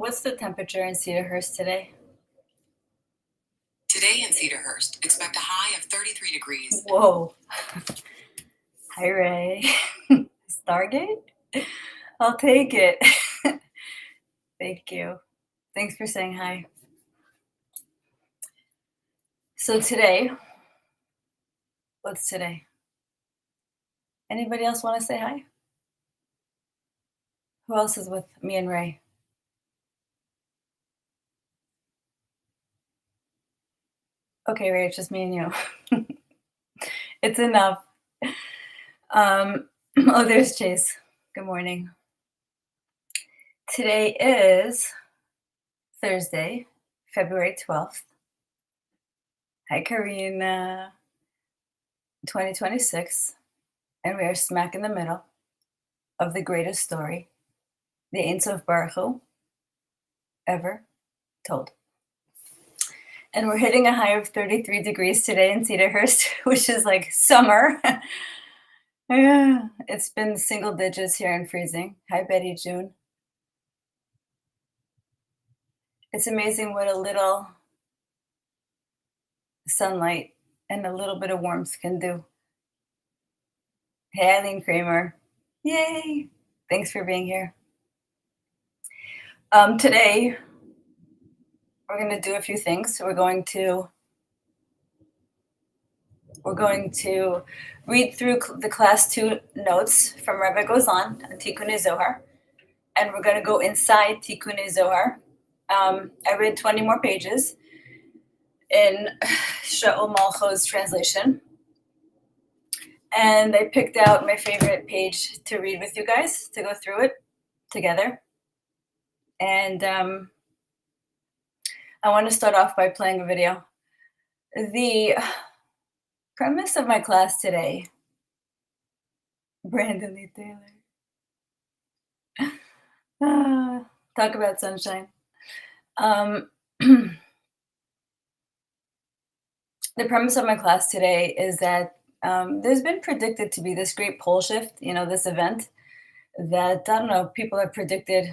What's the temperature in Cedarhurst today? Today in Cedarhurst, expect a high of 33 degrees. Whoa. Hi, Ray. Stargate? I'll take it. Thank you. Thanks for saying hi. So today, what's today? Anybody else want to say hi? Who else is with me and Ray? Okay, Ray, it's just me and you. It's enough. Oh, there's Chase. Good morning. Today is Thursday, February 12th. Hi, Karina. 2026. And we are smack in the middle of the greatest story the Ein Sof Baruch Hu ever told. And we're hitting a high of 33 degrees today in Cedarhurst, which is like summer. Yeah, it's been single digits here and freezing. Hi, Betty June. It's amazing what a little sunlight and a little bit of warmth can do. Hey, Eileen Kramer. Yay. Thanks for being here. Today, we're going to do a few things. We're going to read through the class 2 notes from Rabbi Goan on Tikkunei Zohar, and we're going to go inside Tikkunei Zohar. I read 20 more pages in Shaul Malcho's translation, and I picked out my favorite page to read with you guys, to go through it together. And I want to start off by playing a video. The premise of my class today, Brandon Lee Taylor. Talk about sunshine. The premise of my class today is that there's been predicted to be this great pole shift, this event that, I don't know, people have predicted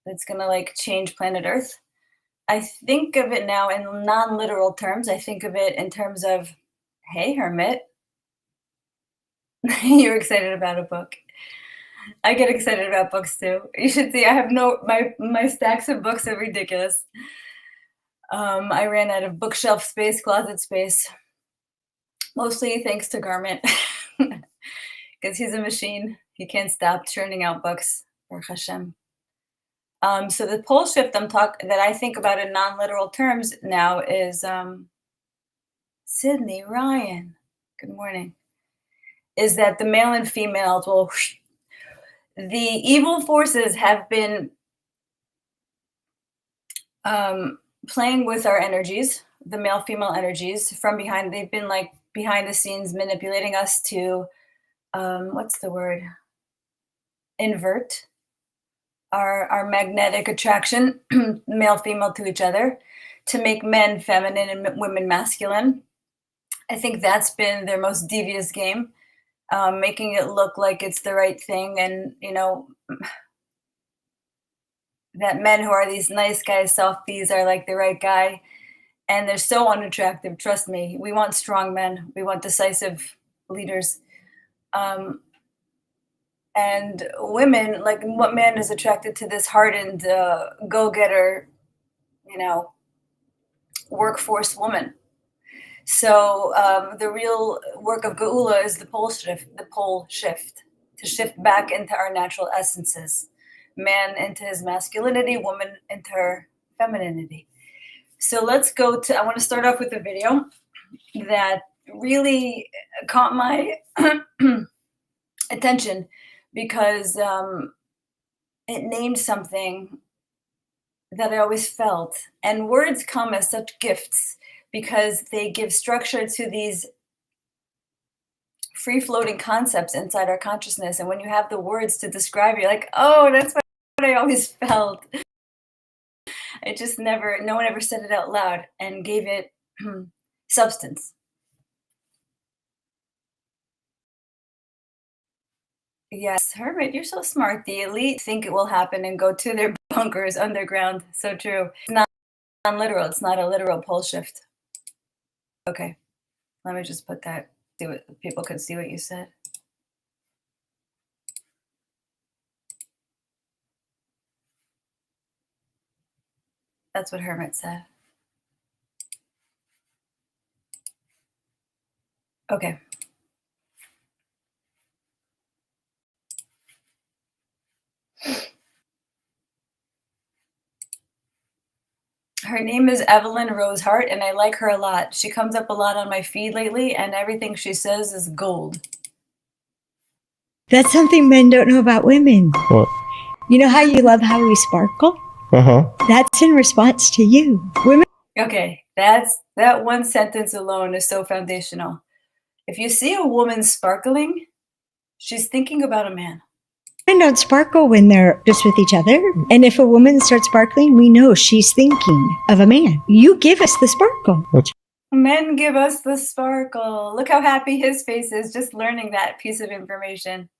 that's going to like change planet Earth. I think of it now in non-literal terms. I think of it in terms of, hey, hermit, you're excited about a book. I get excited about books too. You should see, I have my stacks of books are ridiculous. I ran out of bookshelf space, closet space, mostly thanks to Garment, because he's a machine. He can't stop churning out books, Baruch Hashem. So the pole shift that I think about in non-literal terms now is Sydney Ryan. Good morning. Is that the male and females will, the evil forces have been playing with our energies, the male-female energies from behind. They've been like behind the scenes manipulating us to, what's the word? Invert our magnetic attraction, male-female to each other, to make men feminine and women masculine. I think that's been their most devious game, making it look like it's the right thing. And, that men who are these nice guys, softies, are like the right guy. And they're so unattractive. Trust me. We want strong men. We want decisive leaders. And women, like, what man is attracted to this hardened, go-getter, workforce woman? So the real work of Geula is the pole shift, to shift back into our natural essences. Man into his masculinity, woman into her femininity. So let's go to, I want to start off with a video that really caught my attention because it named something that I always felt. And words come as such gifts because they give structure to these free-floating concepts inside our consciousness. And when you have the words to describe, you're like, oh, that's what I always felt. No one ever said it out loud and gave it substance. Yes, Hermit, you're so smart. The elite think it will happen and go to their bunkers underground. So true. It's not non-literal. It's not a literal pole shift. Okay, let me just put that, see what people can see what you said. That's what Hermit said. Okay. Her name is Evelyn Rosehart, and I like her a lot. She comes up a lot on my feed lately, and everything she says is gold. That's something men don't know about women. What? You know how you love how we sparkle? Uh-huh. That's in response to you. Women Okay, that one sentence alone is so foundational. If you see a woman sparkling, she's thinking about a man. don't sparkle when they're just with each other. And if a woman starts sparkling, we know she's thinking of a man. You give us the sparkle. Men give us the sparkle. Look how happy his face is just learning that piece of information.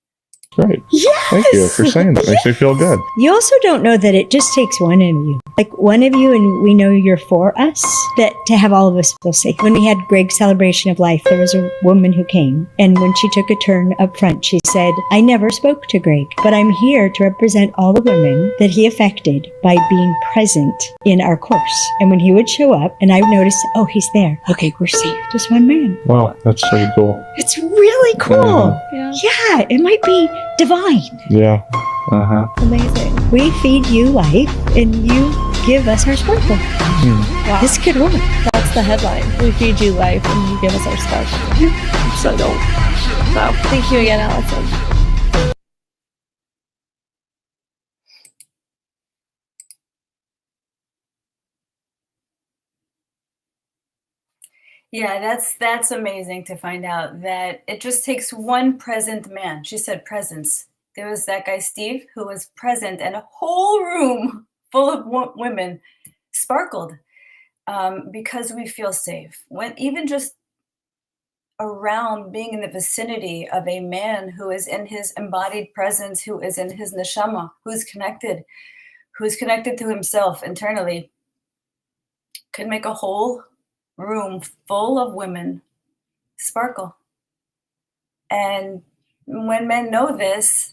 Great. Yes! Thank you for saying that. Makes me feel good. You also don't know that it just takes one of you. Like one of you, and we know you're for us, that to have all of us feel safe. When we had Greg's celebration of life, there was a woman who came, and when she took a turn up front, she said, I never spoke to Greg, but I'm here to represent all the women that he affected by being present in our course. And when he would show up, and I would notice, oh, he's there. Okay, we're safe. Just one man. Wow, that's so cool. It's really cool. Yeah, it might be divine. Yeah. Uh-huh. Amazing. We feed you life, and you give us our sparkle. Wow. This could work. That's the headline. We feed you life and you give us our sparkle. So dope. Wow. Thank you again, Allison. Yeah, that's amazing to find out that it just takes one present man. She said presence. There was that guy Steve who was present, and a whole room full of women sparkled because we feel safe. When even just around being in the vicinity of a man who is in his embodied presence, who is in his neshama, who's connected to himself internally, could make a whole room full of women sparkle. And when men know this,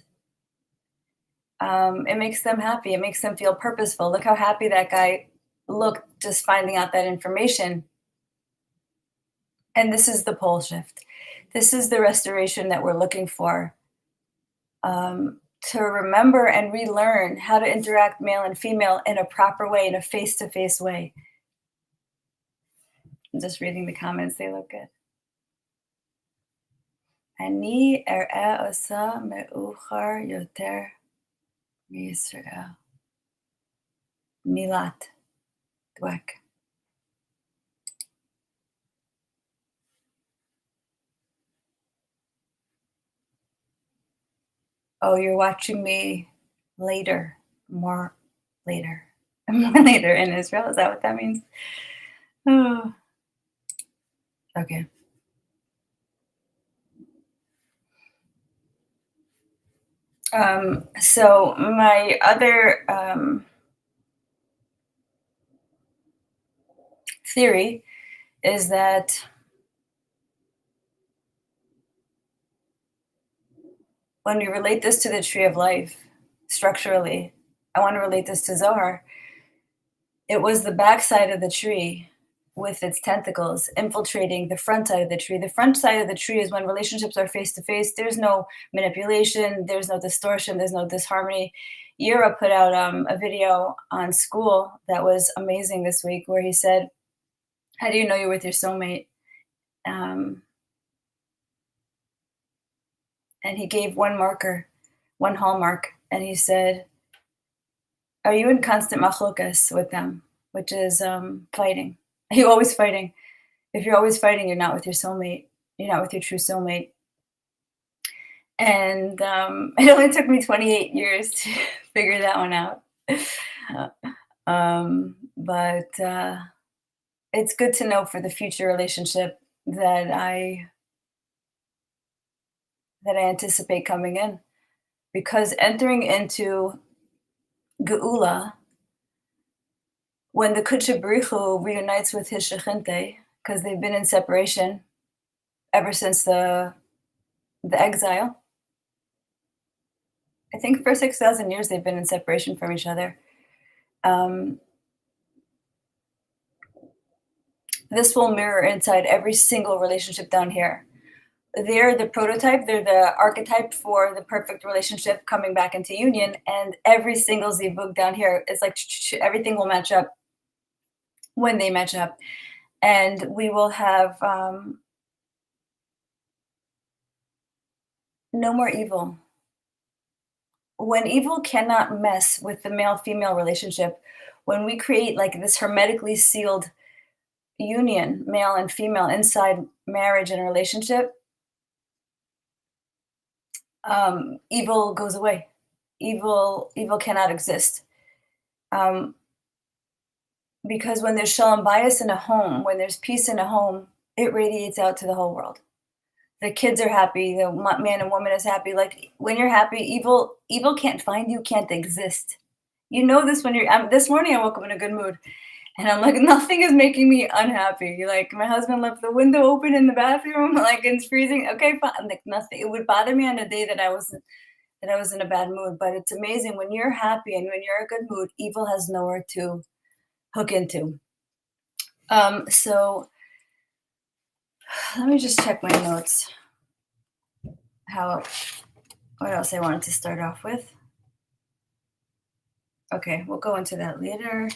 it makes them happy. It makes them feel purposeful. Look how happy that guy looked just finding out that information. And this is the pole shift. This is the restoration that we're looking for. To remember and relearn how to interact male and female in a proper way, in a face-to-face way. I'm just reading the comments. They look good. אני אראה עושה מאוחר יותר מישראל. מילת דואק. Oh, you're watching me later, more later in Israel. Is that what that means? Oh, okay. So my other theory is that when we relate this to the tree of life structurally, I want to relate this to Zohar. It was the backside of the tree with its tentacles infiltrating the front side of the tree. The front side of the tree is when relationships are face to face. There's no manipulation, there's no distortion, there's no disharmony. Yura put out a video on school that was amazing this week where he said, how do you know you're with your soulmate? And he gave one marker, one hallmark, and he said, are you in constant machlokas with them? Which is fighting. Are you always fighting? If you're always fighting, you're not with your soulmate. You're not with your true soulmate. And it only took me 28 years to figure that one out. But it's good to know for the future relationship that I anticipate coming in, because entering into geula, when the Kutchabrichu reunites with his Shechinte, because they've been in separation ever since the exile. I think for 6,000 years they've been in separation from each other. This will mirror inside every single relationship down here. They're the prototype, they're the archetype for the perfect relationship coming back into union, and every single zivug down here is like everything will match up when they match up. And we will have no more evil. When evil cannot mess with the male-female relationship, when we create like this hermetically sealed union, male and female, inside marriage and relationship, evil goes away. Evil cannot exist. Because when there's shalom bayis in a home, when there's peace in a home, it radiates out to the whole world. The kids are happy, the man and woman is happy. Like when you're happy, evil can't find you, can't exist. You know this when you're, this morning I woke up in a good mood. And I'm like, nothing is making me unhappy. Like my husband left the window open in the bathroom, like it's freezing. Okay, fine. Like nothing. It would bother me on a day that I was in a bad mood. But it's amazing when you're happy and when you're in a good mood, evil has nowhere to hook into. So let me just check my notes. What else I wanted to start off with? Okay, we'll go into that later.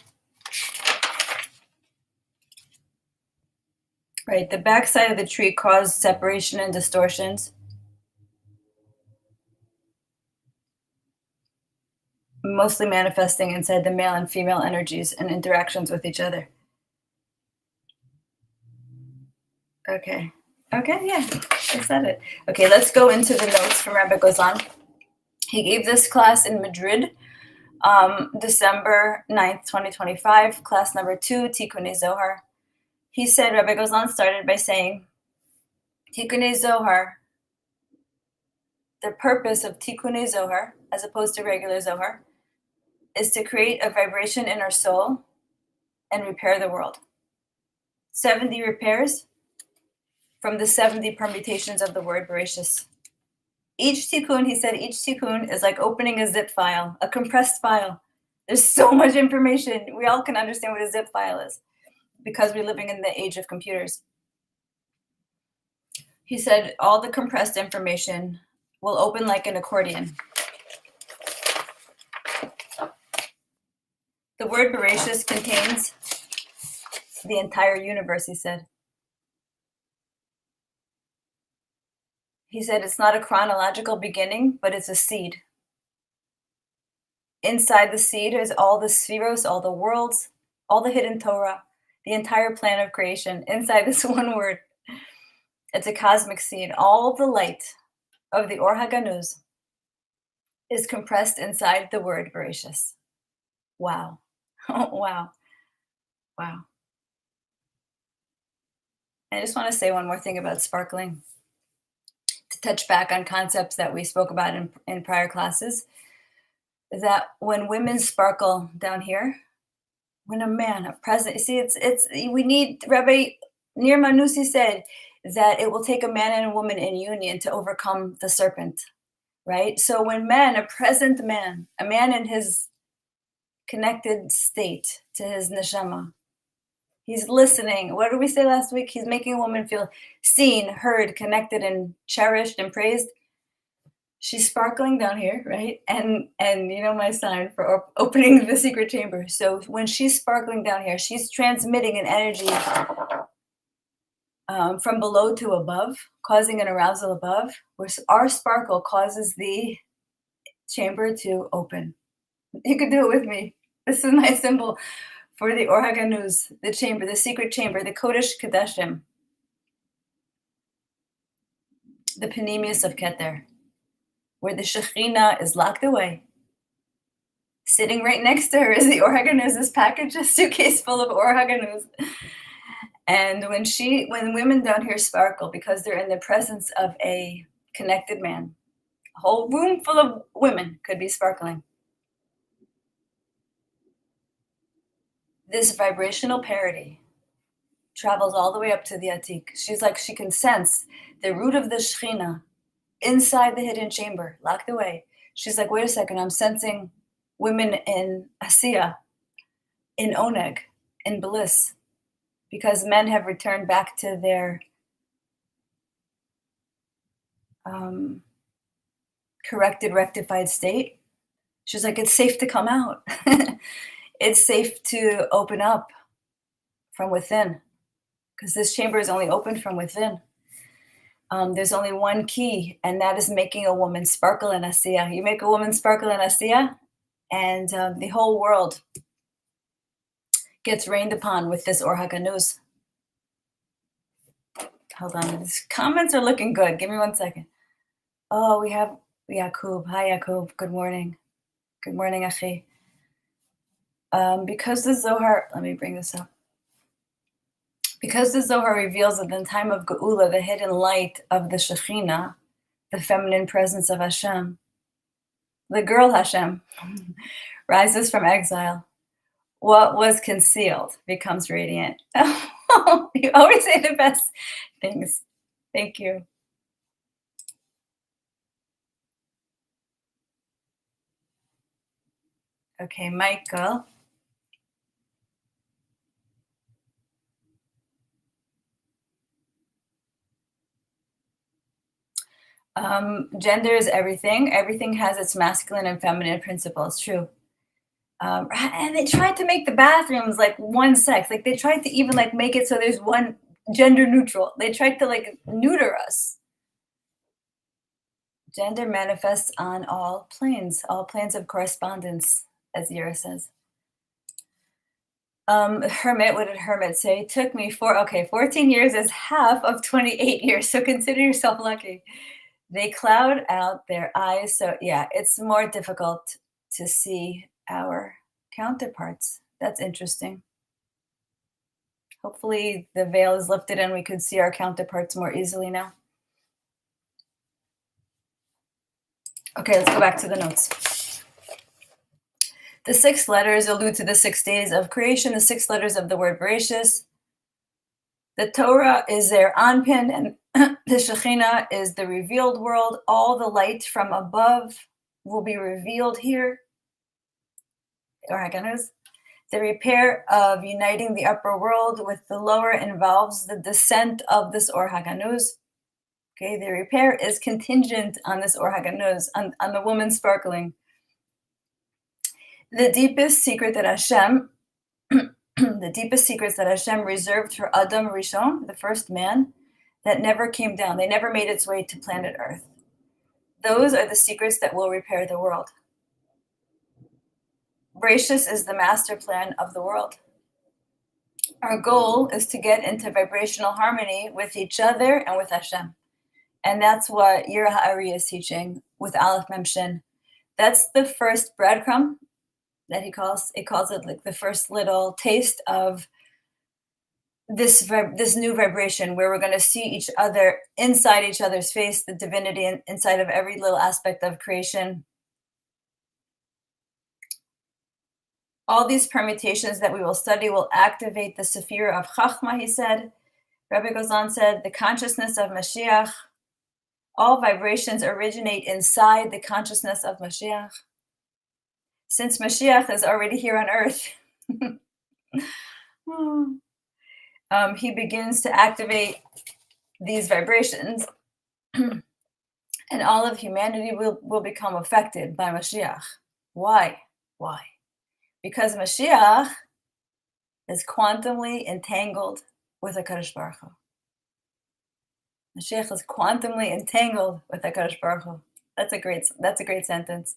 Right, the backside of the tree caused separation and distortions. Mostly manifesting inside the male and female energies and interactions with each other. Okay, yeah, I said it. Okay, let's go into the notes from Rabbi Goan. He gave this class in Madrid, December 9th, 2025, class number 2, Tikkunei Zohar. He said, Rabbi Goan started by saying, Tikkunei Zohar, the purpose of Tikkunei Zohar, as opposed to regular Zohar, is to create a vibration in our soul and repair the world. 70 repairs from the 70 permutations of the word Bereshis. Each tikkun, he said, each tikkun is like opening a zip file, a compressed file. There's so much information. We all can understand what a zip file is because we're living in the age of computers. He said all the compressed information will open like an accordion. The word Bereshis contains the entire universe, he said. He said it's not a chronological beginning, but it's a seed. Inside the seed is all the spheros, all the worlds, all the hidden Torah, the entire plan of creation, inside this one word. It's a cosmic seed. All the light of the Or HaGanuz is compressed inside the word Bereshis. Wow. Wow. I just want to say one more thing about sparkling, to touch back on concepts that we spoke about in prior classes, that when women sparkle down here, when a man, a present, see, we need, Rabbi Nir Manusi said that it will take a man and a woman in union to overcome the serpent, right? So when a present man, a man in his connected state to his neshama, he's listening. What did we say last week? He's making a woman feel seen, heard, connected, and cherished and praised. She's sparkling down here, right? And you know my sign for opening the secret chamber. So when she's sparkling down here, she's transmitting an energy from below to above, causing an arousal above, where our sparkle causes the chamber to open. You could do it with me. This is my symbol for the Or HaGanuz, the chamber, the secret chamber, the Kodesh Kodashim, the Panemius of Keter, where the Shekhinah is locked away. Sitting right next to her is the Or HaGanuz, this package, a suitcase full of Or HaGanuz. And when women down here sparkle because they're in the presence of a connected man, a whole room full of women could be sparkling. This vibrational parity travels all the way up to the Atik. She's like, she can sense the root of the Shekhinah inside the hidden chamber, locked away. She's like, wait a second, I'm sensing women in Asiya, in Oneg, in bliss, because men have returned back to their corrected, rectified state. She's like, it's safe to come out. It's safe to open up from within, because this chamber is only open from within. There's only one key, and that is making a woman sparkle in Asiya. You make a woman sparkle in Asiya, and the whole world gets rained upon with this Or HaGanuz. Hold on, these comments are looking good. Give me 1 second. Oh, we have Yakub. Hi, Yakub. Good morning. Good morning, Achi. Because the Zohar, let me bring this up. Because the Zohar reveals that in time of Geula, the hidden light of the Shekhinah, the feminine presence of Hashem, the girl Hashem, rises from exile. What was concealed becomes radiant. You always say the best things. Thank you. Okay, Michael. Gender is everything. Everything has its masculine and feminine principles. True. And they tried to make the bathrooms like one sex. Like they tried to even like make it so there's one gender neutral. They tried to like neuter us. Gender manifests on all planes of correspondence, as Yira says. Hermit, what did Hermit say? It took me 14 years is half of 28 years. So consider yourself lucky. They cloud out their eyes. So yeah, it's more difficult to see our counterparts. That's interesting. Hopefully the veil is lifted and we could see our counterparts more easily now. Okay, let's go back to the notes. The 6 letters allude to the 6 days of creation, the 6 letters of the word Bereshis. The Torah is their anpin, and the Shekhinah is the revealed world. All the light from above will be revealed here. Or HaGanuz. The repair of uniting the upper world with the lower involves the descent of this Or HaGanuz. Okay, the repair is contingent on this Or HaGanuz, on the woman sparkling. The deepest secret that Hashem, the deepest secrets that Hashem reserved for Adam Rishon, the first man, that never came down. They never made its way to planet Earth. Those are the secrets that will repair the world. Bereshis is the master plan of the world. Our goal is to get into vibrational harmony with each other and with Hashem. And that's what Yira Ha'ari is teaching with Aleph Mem Shin. That's the first breadcrumb that he calls it like the first little taste of this new vibration, where we're going to see each other inside each other's face, the divinity inside of every little aspect of creation. All these permutations that we will study will activate the Sephira of Chachma, he said. Rabbi Goan said, the consciousness of Mashiach. All vibrations originate inside the consciousness of Mashiach. Since Mashiach is already here on earth, he begins to activate these vibrations, and all of humanity will become affected by Mashiach. Why? Because Mashiach is quantumly entangled with HaKadosh Baruch Hu. Mashiach is quantumly entangled with HaKadosh Baruch Hu. That's a great sentence.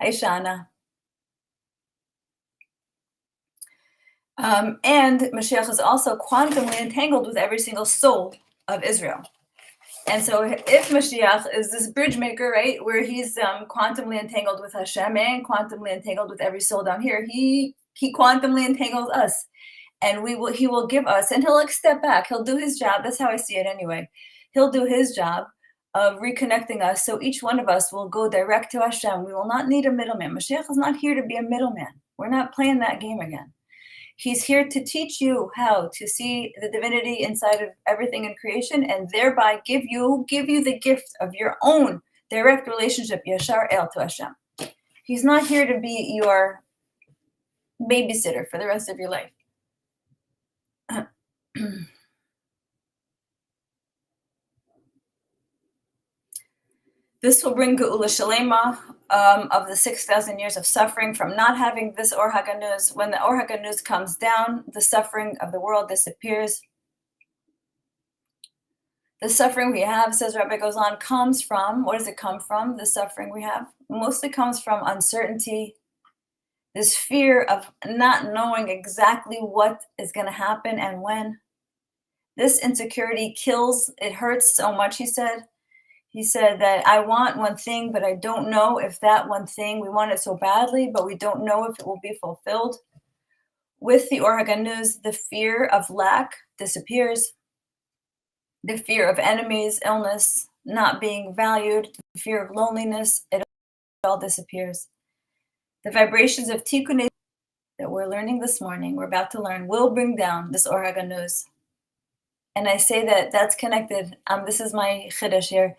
Hi, Shana. And Mashiach is also quantumly entangled with every single soul of Israel. And so if Mashiach is this bridge maker, right, where he's quantumly entangled with Hashem and quantumly entangled with every soul down here, he quantumly entangles us. And he will give us, and he'll like step back. He'll do his job. That's how I see it anyway. He'll do his job of reconnecting us. So each one of us will go direct to Hashem. We will not need a middleman. Mashiach is not here to be a middleman. We're not playing that game again. He's here to teach you how to see the divinity inside of everything in creation, and thereby give you the gift of your own direct relationship, Yashar El, to Hashem. He's not here to be your babysitter for the rest of your life. This will bring Geula Shalema of the 6,000 years of suffering from not having this Or HaGanuz. When the Or HaGanuz comes down, the suffering of the world disappears. The suffering we have, says Rabbi Goan, comes from, what does it come from, the suffering we have? Mostly comes from uncertainty, this fear of not knowing exactly what is going to happen and when. This insecurity kills, it hurts so much, he said. He said that I want one thing, but I don't know if that one thing, we want it so badly, but we don't know if it will be fulfilled. With the Or HaGanuz, the fear of lack disappears. The fear of enemies, illness, not being valued, the fear of loneliness, it all disappears. The vibrations of Tikkunei that we're learning this morning, we're about to learn, will bring down this Or HaGanuz. And I say that that's connected. This is my chiddush here.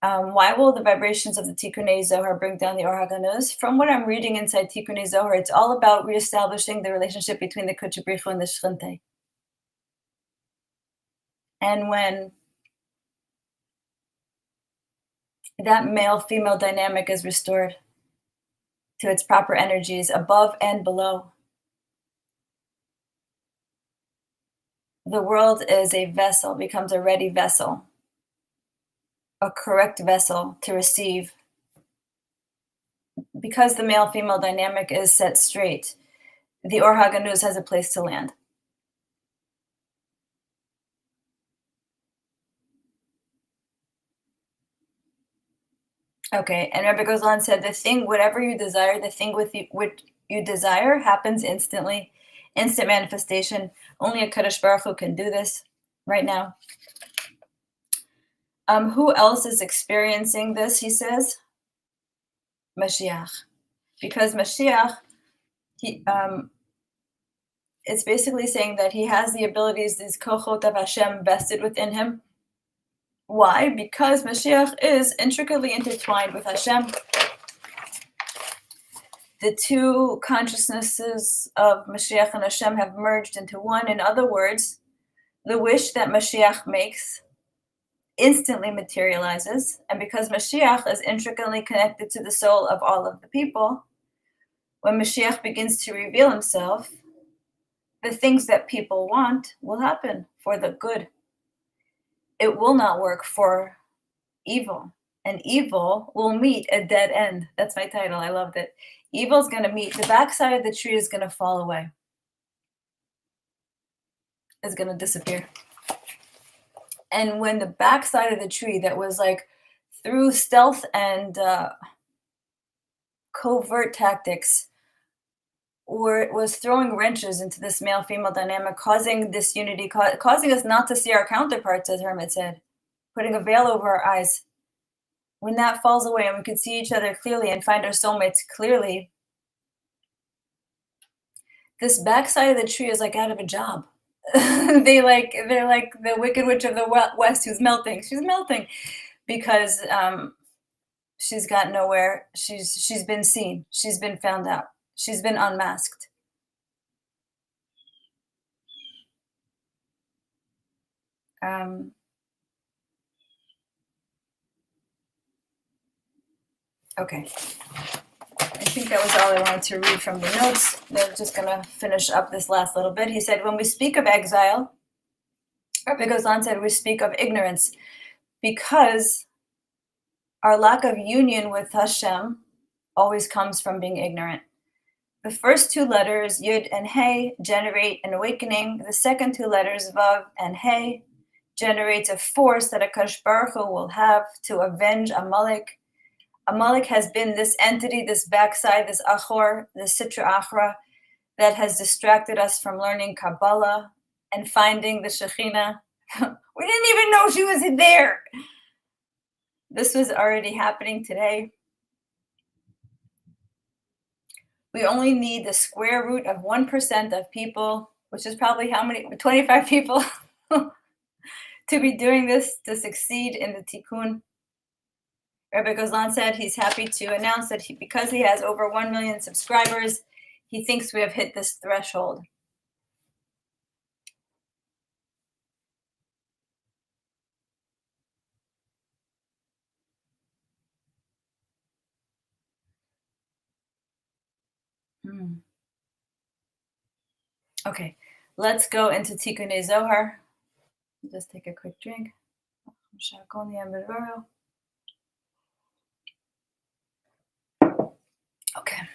Why will the vibrations of the Tikkunei Zohar bring down the Or HaGanuz? From what I'm reading inside Tikkunei Zohar, it's all about reestablishing the relationship between the Kodesh Baruch Hu and the Shechintei. And when that male-female dynamic is restored to its proper energies above and below, the world is a vessel, becomes a ready vessel, a correct vessel to receive. Because the male-female dynamic is set straight, the Or HaGanuz has a place to land. Okay, and Rabbi Goan said, the thing, whatever you desire, the thing with you, what you desire happens instantly, instant manifestation. Only a Kadosh Baruch Hu can do this right now. Who else is experiencing this, he says? Mashiach. Because Mashiach, it's basically saying that he has the abilities, these kochot of Hashem vested within him. Why? Because Mashiach is intricately intertwined with Hashem. The two consciousnesses of Mashiach and Hashem have merged into one. In other words, the wish that Mashiach makes instantly materializes. And because Mashiach is intricately connected to the soul of all of the people, when Mashiach begins to reveal himself, the things that people want will happen for the good. It will not work for evil. And evil will meet a dead end. That's my title. I loved it. Evil's going to meet. The backside of the tree is going to fall away. It's going to disappear. And when the backside of the tree that was like through stealth and covert tactics, or it was throwing wrenches into this male-female dynamic, causing disunity, causing us not to see our counterparts, as Hermit said, putting a veil over our eyes. When that falls away and we can see each other clearly and find our soulmates clearly, this backside of the tree is like out of a job. They're like the Wicked Witch of the West who's melting. She's melting because she's got nowhere. She's been seen. She's been found out. She's been unmasked. Okay. I think that was all I wanted to read from the notes. They're just going to finish up this last little bit. He said, when we speak of exile, Rabbi Goan said we speak of ignorance because our lack of union with Hashem always comes from being ignorant. The first two letters, Yud and Hey, generate an awakening. The second two letters, Vav and Hey, generates a force that Akash Baruch Hu will have to avenge Amalek. Amalek has been this entity, this backside, this Achor, this Sitra Achra, that has distracted us from learning Kabbalah and finding the Shekhinah. We didn't even know she was there. This was already happening today. We only need the square root of 1% of people, which is probably how many? 25 people to be doing this to succeed in the tikkun. Rabbi Goan said he's happy to announce that because he has over 1 million subscribers, he thinks we have hit this threshold. Okay, let's go into Tikkunei Zohar. Just take a quick drink. Okay.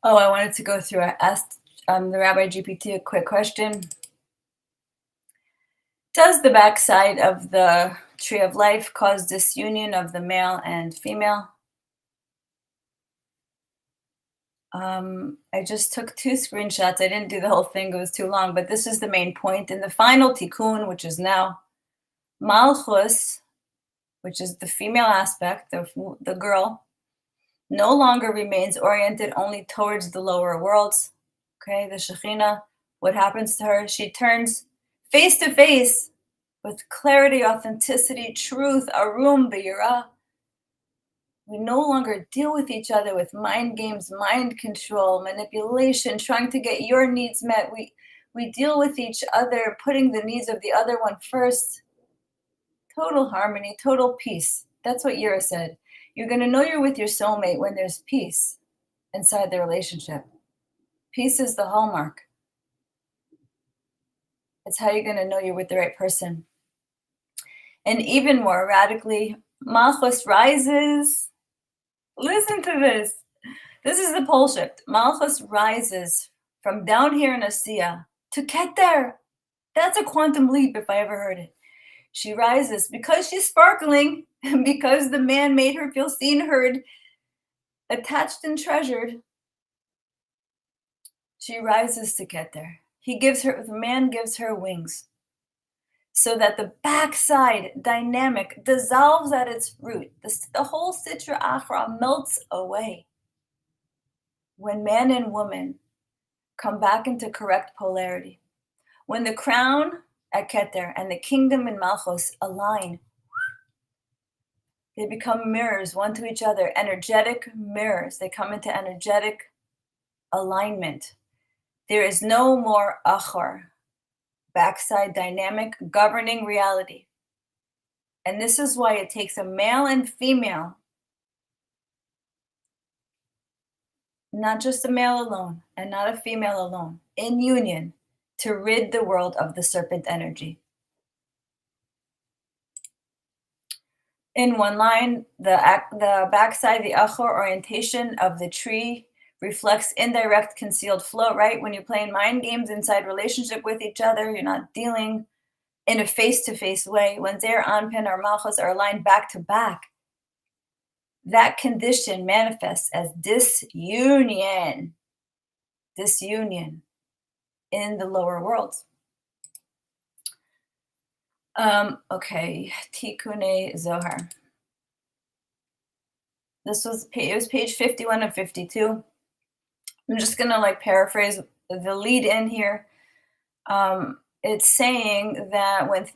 Oh, I wanted to go through. I asked the Rabbi GPT a quick question. Does the backside of the tree of life cause disunion of the male and female? I just took 2 screenshots. I didn't do the whole thing. It was too long, but this is the main point. In the final tikkun, which is now Malchus, which is the female aspect, the girl, no longer remains oriented only towards the lower worlds. Okay, the Shekhinah, what happens to her? She turns face to face with clarity, authenticity, truth, arum, b'yirah. We no longer deal with each other with mind games, mind control, manipulation, trying to get your needs met. We deal with each other, putting the needs of the other one first. Total harmony, total peace. That's what Yira said. You're going to know you're with your soulmate when there's peace inside the relationship. Peace is the hallmark. It's how you're going to know you're with the right person. And even more radically, Malchus rises. Listen to this. This is the pole shift. Malchus rises from down here in Asiya to get there. That's a quantum leap if I ever heard it. She rises because she's sparkling and because the man made her feel seen, heard, attached, and treasured. She rises to get there. The man gives her wings so that the backside dynamic dissolves at its root. The whole Sitra Achra melts away when man and woman come back into correct polarity. When the crown at Keter and the kingdom in Malchus align, they become mirrors one to each other, energetic mirrors. They come into energetic alignment. There is no more achor, backside dynamic governing reality. And this is why it takes a male and female, not just a male alone and not a female alone, in union to rid the world of the serpent energy. In one line, the backside, the achor orientation of the tree reflects indirect concealed flow, right? When you're playing mind games inside relationship with each other, you're not dealing in a face-to-face way. When Zeir Anpin or Malchus are aligned back to back, that condition manifests as disunion in the lower worlds. Okay, Tikkunei Zohar. It was page 51 and 52. I'm just gonna paraphrase the lead in here. It's saying that when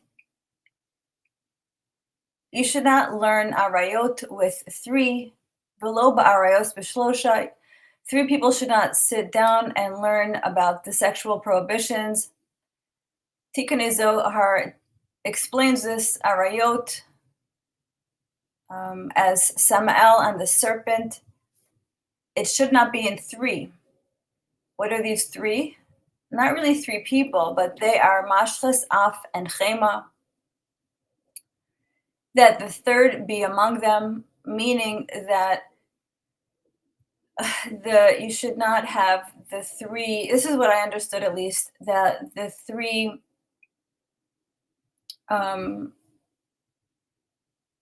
you should not learn arayot with 3, below ba'arayos b'shlosha. 3 people should not sit down and learn about the sexual prohibitions. Tikkunei Zohar explains this arayot as Samael and the serpent. It should not be in 3. What are these 3? Not really 3 people, but they are Mashchas, Af, and Chema. That the third be among them, meaning that you should not have the 3. This is what I understood, at least, that the 3.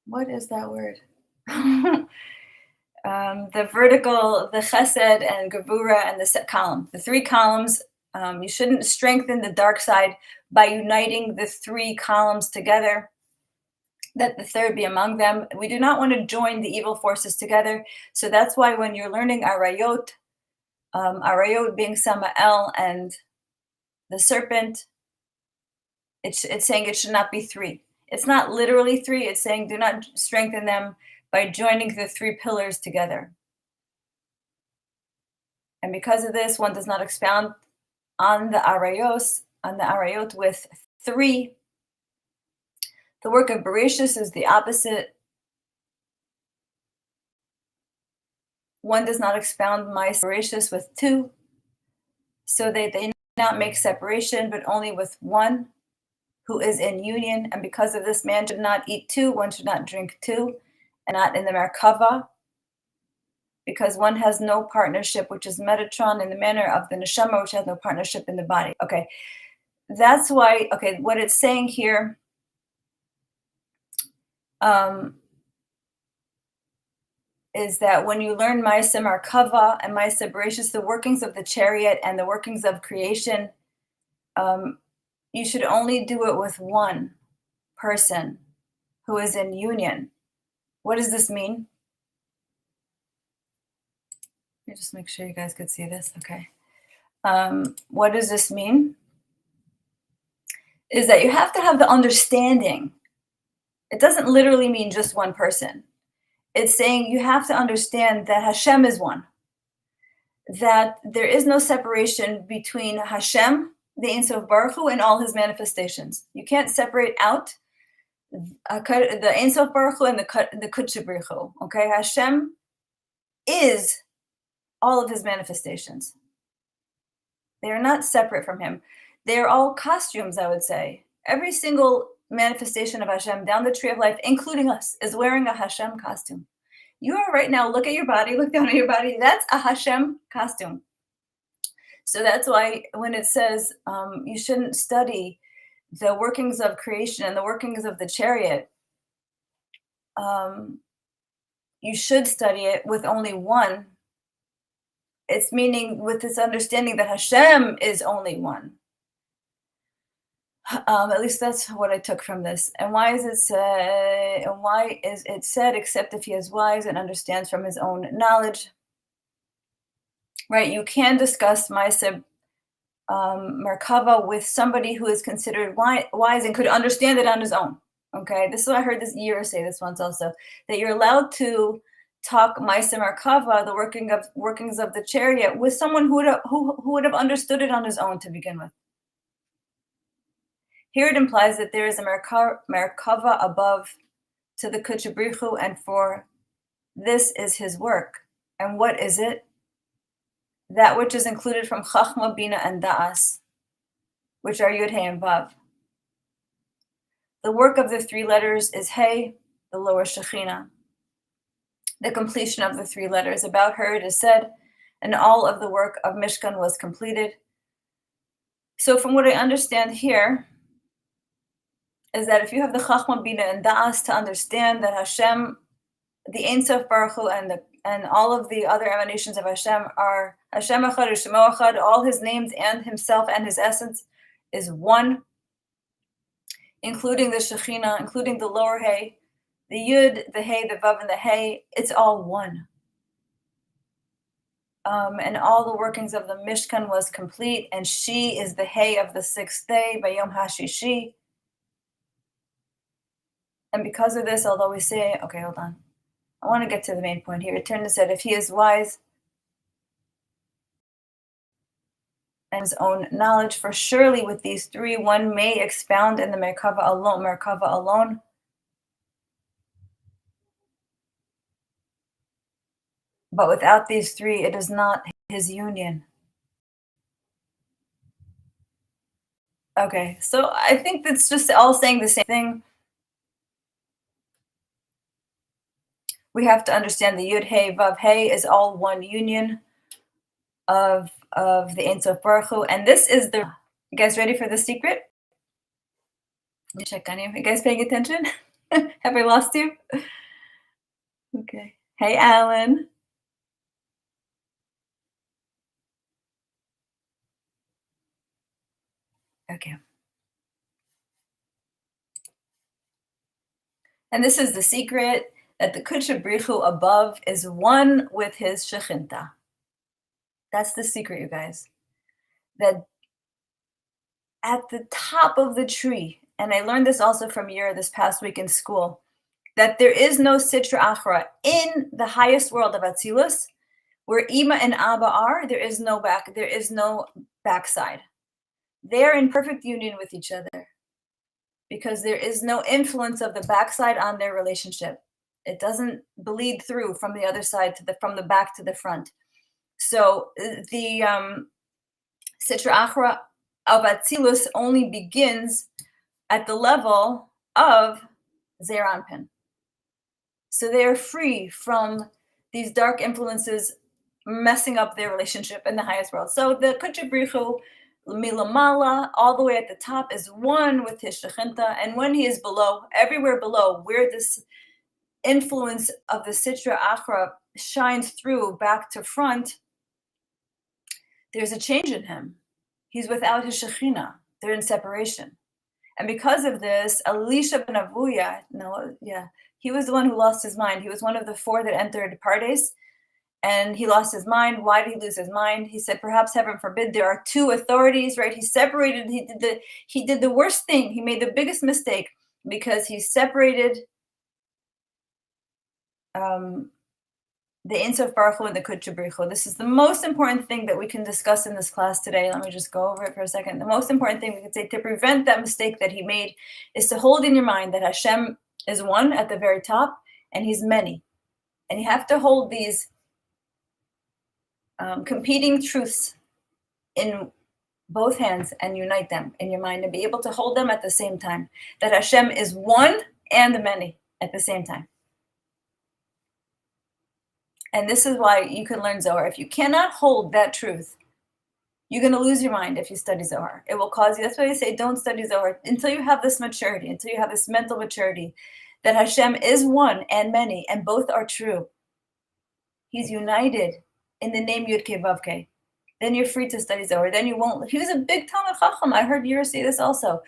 What is that word? the vertical, the chesed and gevura, and the set column. The three columns, you shouldn't strengthen the dark side by uniting the three columns together, that the third be among them. We do not want to join the evil forces together. So that's why when you're learning arayot, arayot being Samael and the serpent, it's saying it should not be three. It's not literally three. It's saying do not strengthen them by joining the three pillars together. And because of this, one does not expound on the arayot with three. The work of Bereshis is the opposite. One does not expound my Bereshis with two, so they not make separation, but only with one who is in union. And because of this, man should not eat two, one should not drink two, and not in the Merkava, because one has no partnership, which is Metatron, in the manner of the Neshama, which has no partnership in the body. Okay, that's why, okay, what it's saying here, is that when you learn Ma'aseh Merkava and Ma'aseh Bereshis, the workings of the chariot and the workings of creation, you should only do it with one person who is in union. What does this mean? Let me just make sure you guys could see this. Okay. What does this mean? Is that you have to have the understanding. It doesn't literally mean just one person. It's saying you have to understand that Hashem is one. That there is no separation between Hashem, the Ein Sof Baruch Hu, and all his manifestations. You can't separate out the Ein Sof Baruch Hu and the Kutche Baruch Hu. Okay, Hashem is all of his manifestations. They are not separate from him. They are all costumes, I would say. Every single manifestation of Hashem down the tree of life, including us, is wearing a Hashem costume. You are right now, look at your body, look down at your body. That's a Hashem costume. So that's why when it says you shouldn't study the workings of creation and the workings of the chariot, you should study it with only one. It's meaning with this understanding that Hashem is only one. At least that's what I took from this. And why is it said? And why is it said? Except if he is wise and understands from his own knowledge, right? You can discuss Ma'aseh Merkava with somebody who is considered wise and could understand it on his own. Okay, this is what I heard this year say this once also, that you're allowed to talk Ma'aseh Merkava, the workings of the chariot, with someone who would have understood it on his own to begin with. Here it implies that there is a Merkava above to the Kutche Baruch Hu, and for this is his work. And what is it? That which is included from Chachma, Bina, and Da'as, which are Yud, Hey, and Vav. The work of the three letters is Hey, the lower Shekhinah. The completion of the three letters. About her it is said, and all of the work of Mishkan was completed. So from what I understand here, is that if you have the Chachma, Bina, and Da'as to understand that Hashem, the Ein Sof Baruch Hu, and all of the other emanations of Hashem are Hashem Echad, Shemo Echad, all his names and himself and his essence is one, including the Shekhinah, including the lower Hey, the Yud, the Hey, the Vav, and the Hey, it's all one. And all the workings of the Mishkan was complete, and she is the Hey of the sixth day, Bayom HaShishi. And because of this, although we say, okay, hold on. I want to get to the main point here. It turned and said, if he is wise and his own knowledge, for surely with these three, one may expound in the Merkava alone. But without these three, it is not his union. Okay, so I think that's just all saying the same thing. We have to understand the Yud, Hey, Vav, Hey is all one union of the Ein Sof Baruch Hu. And this is the, you guys ready for the secret? Let me check on you. You guys paying attention? Have I lost you? Okay. Hey, Alan. Okay. And this is the secret, that the Kudsha Brichu above is one with his Shechinta. That's the secret, you guys. That at the top of the tree, and I learned this also from Yira this past week in school, that there is no Sitra Achra in the highest world of Atzilus, where Ima and Abba are, there is no backside. They're in perfect union with each other because there is no influence of the backside on their relationship. It doesn't bleed through from the other side from the back to the front. So the Sitra Achra of Atzilus only begins at the level of Zeir Anpin. So they are free from these dark influences messing up their relationship in the highest world. So the Kudsha Brichu Milamala, all the way at the top, is one with his Shechinta, and when he is below, everywhere below, where this influence of the Sitra Achra shines through back to front, there's a change in him. He's without his Shekhinah. They're in separation. And because of this, Elisha ben Avuya, he was the one who lost his mind. He was one of the 4 that entered Pardes, and he lost his mind. Why did he lose his mind? He said, perhaps heaven forbid, there are 2 authorities, right? He separated, he did the worst thing. He made the biggest mistake because he separated the Ein Sof Baruch Hu and the Kudsha Brichu. This is the most important thing that we can discuss in this class today. Let me just go over it for a second. The most important thing we can say to prevent that mistake that he made is to hold in your mind that Hashem is one at the very top and he's many. And you have to hold these competing truths in both hands and unite them in your mind and be able to hold them at the same time. That Hashem is one and the many at the same time. And this is why you can learn Zohar. If you cannot hold that truth, you're going to lose your mind if you study Zohar. It will cause you, that's why they say don't study Zohar until you have this maturity, until you have this mental maturity, that Hashem is one and many, and both are true. He's united in the name Yud-Kei Vav-Kei. Then you're free to study Zohar. Then you won't. He was a big Talmid Chacham. I heard Yura say this also.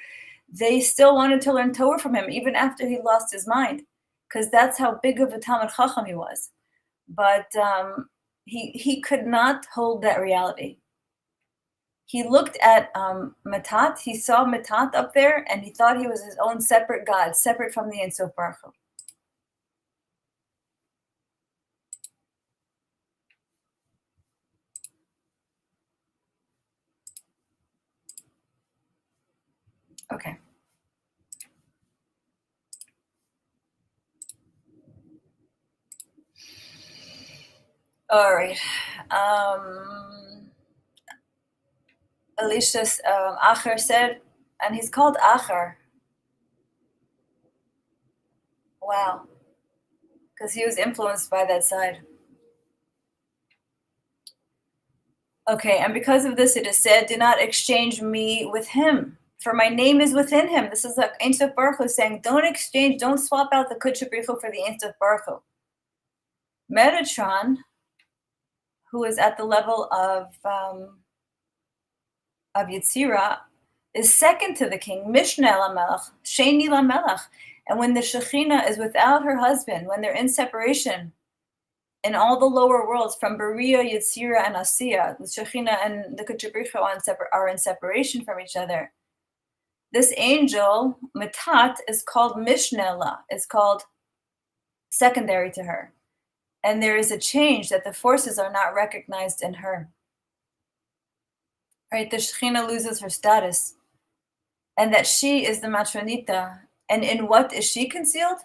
They still wanted to learn Torah from him, even after he lost his mind, because that's how big of a Talmid Chacham he was. But he could not hold that reality. He looked at Matat, he saw Matat up there, and he thought he was his own separate God, separate from the Ein Sof Baruch Hu. Okay. All right. Elisha's Acher said, and he's called Acher. Wow. Because he was influenced by that side. Okay, and because of this it is said, do not exchange me with him, for my name is within him. This is like Ein Sof Baruch Hu saying, don't swap out the Kudsha Brichu for the Ein Sof Baruch Hu. Metatron, who is at the level of Yetzirah, is second to the king, Mishneh LaMelech, Sheni LaMelech. And when the Shekhinah is without her husband, when they're in separation, in all the lower worlds, from Beria, Yetzirah, and Asiya, the Shekhinah and the Kudsha Brichu are in separation from each other. This angel, Matat, is called Mishneh La, is called secondary to her. And there is a change that the forces are not recognized in her. Right? The Shekhinah loses her status. And that she is the Matronita. And in what is she concealed?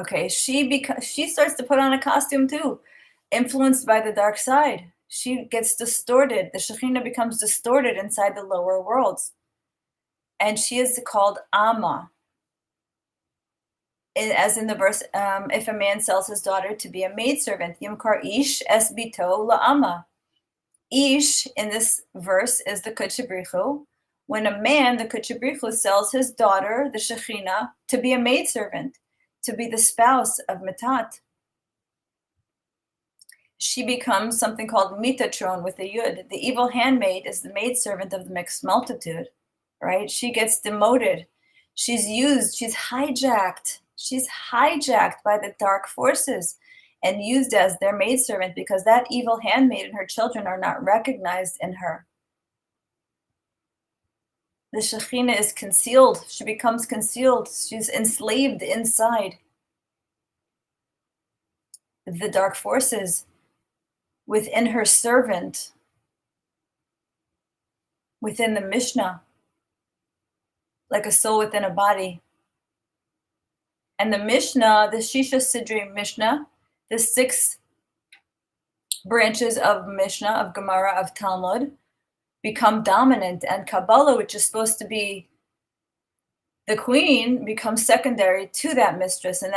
Okay, she starts to put on a costume too, influenced by the dark side. She gets distorted. The Shekhinah becomes distorted inside the lower worlds. And she is called Amma. As in the verse, if a man sells his daughter to be a maidservant, Yimkar Ish es bito la'ama. Ish in this verse is the Kudsha Brichu. When a man, the Kudsha Brichu, sells his daughter, the Shekhinah, to be a maidservant, to be the spouse of Matat. she becomes something called Mitatron with a yud. The evil handmaid is the maidservant of the mixed multitude, right? She gets demoted. She's used, she's hijacked by the dark forces and used as their maidservant because that evil handmaid and her children are not recognized in her. The Shekhinah is concealed. She becomes concealed. She's enslaved inside the dark forces within her servant, within the Mishnah, like a soul within a body. And the Mishnah, the Shisha Sidri Mishnah, the 6 branches of Mishnah, of Gemara, of Talmud, become dominant, and Kabbalah, which is supposed to be the queen, becomes secondary to that mistress. And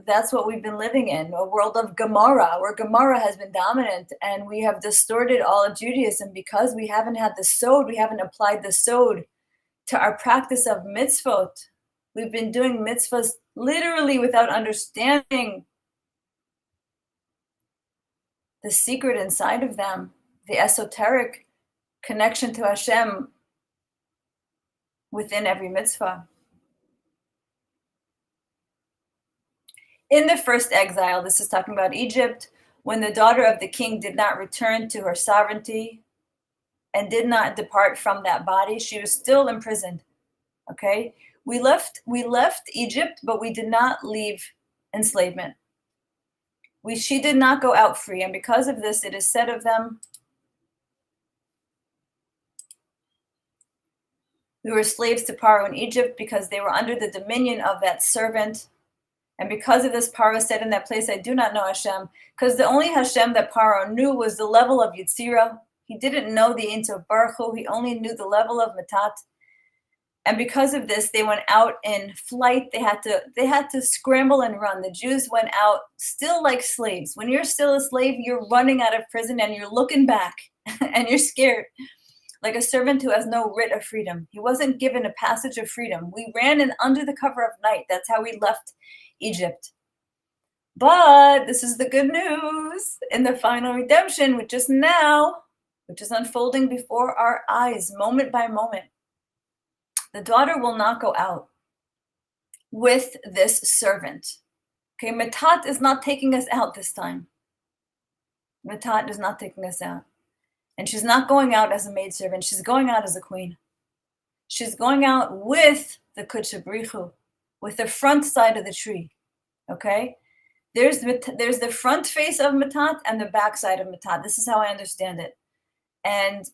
that's what we've been living in, a world of Gemara, where Gemara has been dominant, and we have distorted all of Judaism because we haven't had the sod, we haven't applied the sod to our practice of mitzvot. We've been doing mitzvahs literally without understanding the secret inside of them, the esoteric connection to Hashem within every mitzvah. In the first exile, this is talking about Egypt, when the daughter of the king did not return to her sovereignty and did not depart from that body, she was still imprisoned. Okay? We left Egypt, but we did not leave enslavement. She did not go out free, and because of this, it is said of them, we were slaves to Paro in Egypt because they were under the dominion of that servant. And because of this, Paro said in that place, I do not know Hashem, because the only Hashem that Paro knew was the level of Yitzira. He didn't know the Ein Sof Baruch Hu. He only knew the level of Matat. And because of this, they went out in flight. They had to scramble and run. The Jews went out still like slaves. When you're still a slave, you're running out of prison and you're looking back and you're scared. Like a servant who has no writ of freedom. He wasn't given a passage of freedom. We ran in under the cover of night. That's how we left Egypt. But this is the good news in the final redemption, which is now, which is unfolding before our eyes, moment by moment. The daughter will not go out with this servant. Okay, Matat is not taking us out this time. Matat is not taking us out. And she's not going out as a maidservant. She's going out as a queen. She's going out with the Kutcha Brichu, with the front side of the tree. Okay? There's the front face of Matat and the back side of Matat. This is how I understand it. And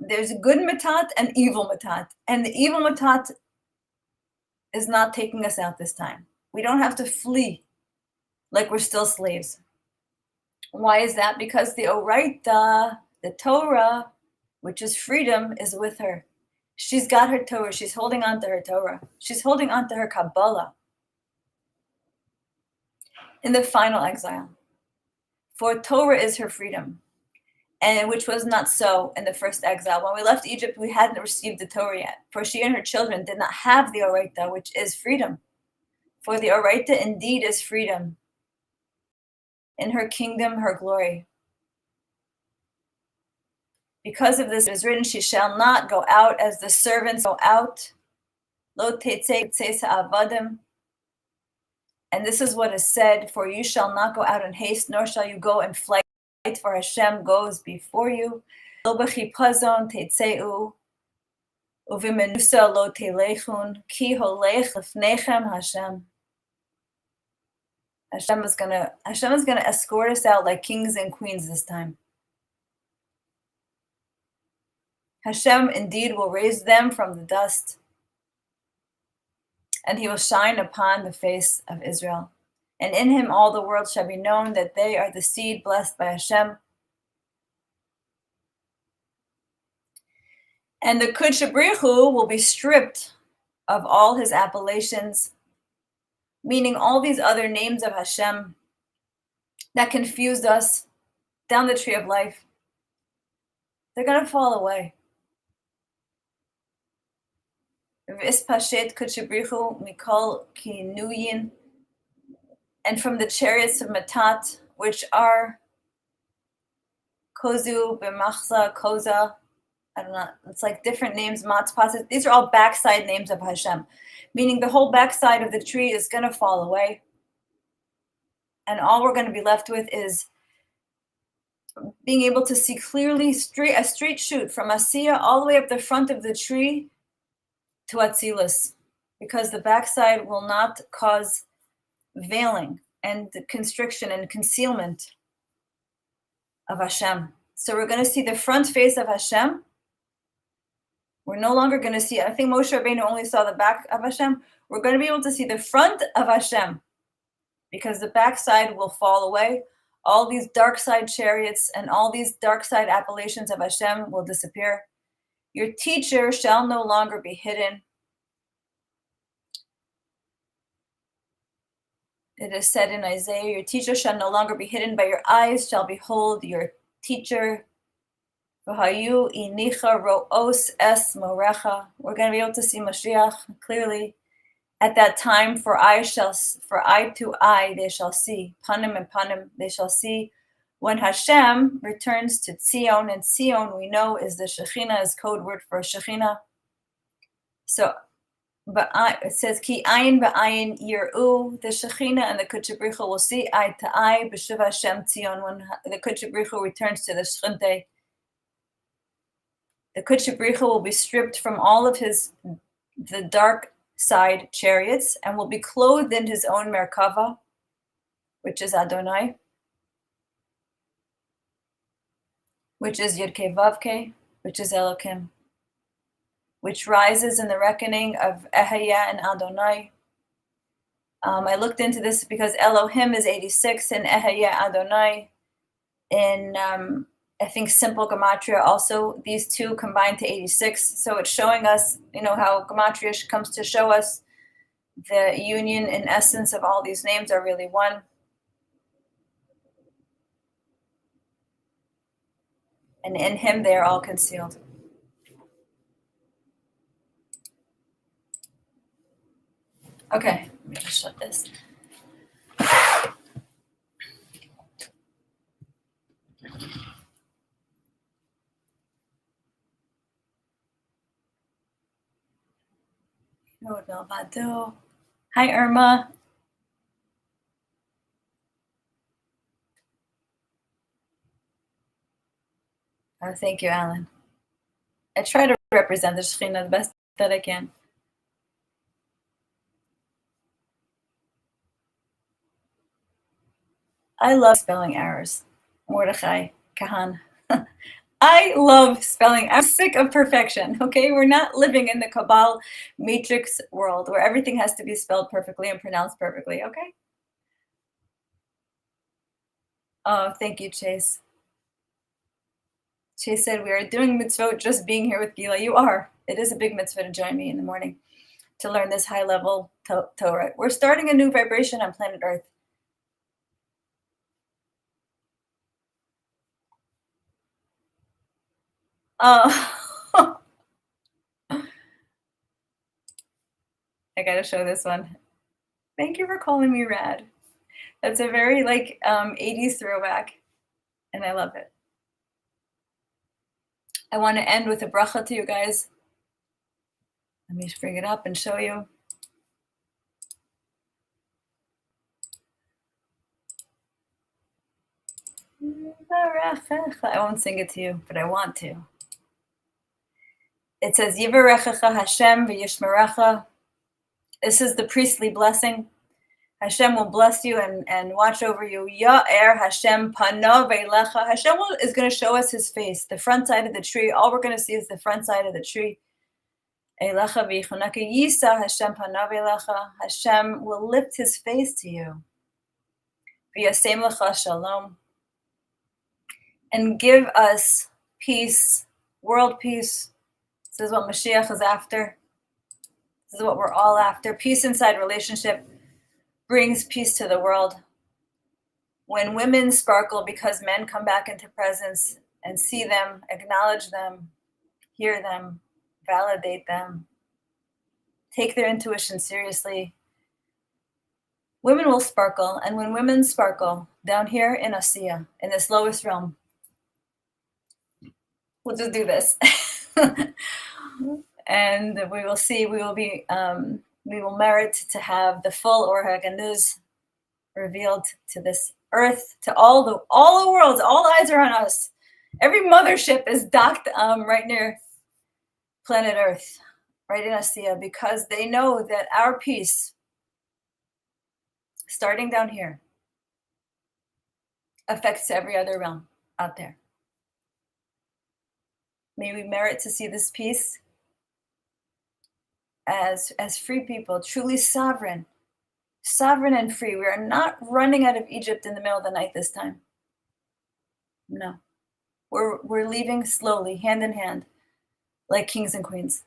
there's good Matat and evil Matat. And the evil Matat is not taking us out this time. We don't have to flee like we're still slaves. Why is that? Because the Oraita, the Torah, which is freedom, is with her. She's got her Torah. She's holding on to her Torah. She's holding on to her Kabbalah. In the final exile. For Torah is her freedom. And which was not so in the first exile. When we left Egypt, we hadn't received the Torah yet. For she and her children did not have the Oraita, which is freedom. For the Oraita indeed is freedom. In her kingdom, her glory. Because of this, it is written, she shall not go out as the servants go out. Lo tetzei avadim. And this is what is said, for you shall not go out in haste, nor shall you go in flight, for Hashem goes before you. Lo b'chipazon tetzeu, uvimenusa lo telechun, ki holech lefnechem Hashem. Hashem is gonna escort us out like kings and queens this time. Hashem indeed will raise them from the dust, and he will shine upon the face of Israel. And in him all the world shall be known that they are the seed blessed by Hashem. And the Kutcha Brichu will be stripped of all his appellations, meaning all these other names of Hashem that confused us down the tree of life. They're going to fall away. V'ispashet Kutcha Brichu mikol kinuyin. And from the chariots of Matat, which are Kozu, B'machza, Koza. I don't know. It's like different names, Matzpasas. These are all backside names of Hashem, meaning the whole backside of the tree is going to fall away. And all we're going to be left with is being able to see clearly a straight shoot from Asiya all the way up the front of the tree to Atzilus, because the backside will not cause veiling and constriction and concealment of Hashem. So we're going to see the front face of Hashem. We're no longer going to see, I think Moshe Rabbeinu only saw the back of Hashem. We're going to be able to see the front of Hashem, because the backside will fall away. All these dark side chariots and all these dark side appellations of Hashem will disappear. Your teacher shall no longer be hidden. It is said in Isaiah, your teacher shall no longer be hidden, but your eyes shall behold your teacher. V'hayu inicha ro'os es morecha. We're going to be able to see Mashiach clearly. At that time, for eye to eye they shall see, panim and panim they shall see. When Hashem returns to Tzion, and Tzion we know is the Shekhinah, is code word for Shekhinah. So, but it says ki ayin ba'ayin yir'u, the Shekhinah and the Kodesh Baruch Hu will see eye to eye. B'shuv Hashem Tzion, when the Kodesh Baruch Hu returns to the Shechinte, the Kodesh Baruch Hu will be stripped from all of the dark side chariots and will be clothed in his own Merkava, which is Adonai, which is Yud-Kei Vav-Kei, which is Elokim, which rises in the reckoning of Ehaya and Adonai. I looked into this because Elohim is 86 and Ehaya Adonai in I think simple gematria also, these two combine to 86. So it's showing us, how gematria comes to show us the union in essence of all these names are really one. And in him they are all concealed. Okay, let me just shut this. Hi, Irma. Oh, thank you, Alan. I try to represent the Shekhinah the best that I can. I love spelling errors. Mordechai, Kahan. I love spelling. I'm sick of perfection, okay? We're not living in the Kabbalah matrix world where everything has to be spelled perfectly and pronounced perfectly, okay? Oh, thank you, Chase. Chase said, we are doing mitzvot just being here with Gila. You are. It is a big mitzvah to join me in the morning to learn this high-level Torah. We're starting a new vibration on planet Earth. Oh, I gotta show this one. Thank you for calling me rad. That's a very 80s throwback, and I love it. I want to end with a bracha to you guys. Let me just bring it up and show you. I won't sing it to you, but I want to. It says, Yivarechecha Hashem v'yishmerecha. This is the priestly blessing. Hashem will bless you and watch over you. Ya'er Hashem panav eilecha. Hashem is going to show us his face, the front side of the tree. All we're going to see is the front side of the tree. Eilecha v'yichonaka yisa Hashem panav eilecha. Hashem will lift his face to you. V'yasem lecha shalom. And give us peace, world peace. This is what Mashiach is after. This is what we're all after. Peace inside relationship brings peace to the world. When women sparkle because men come back into presence and see them, acknowledge them, hear them, validate them, take their intuition seriously, women will sparkle. And when women sparkle down here in Asiya, in this lowest realm, we'll just do this. And we will see, we will merit to have the full Or HaGanuz revealed to this earth, to all the worlds. All eyes are on us. Every mothership is docked right near planet Earth, right in Asiya, because they know that our peace, starting down here, affects every other realm out there. May we merit to see this peace as free people, truly sovereign and free. We are not running out of Egypt in the middle of the night this time. No. We're leaving slowly, hand in hand, like kings and queens.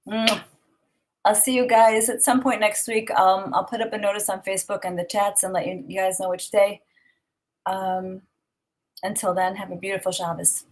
I'll see you guys at some point next week. I'll put up a notice on Facebook and the chats and let you guys know which day. Until then, have a beautiful Shabbos.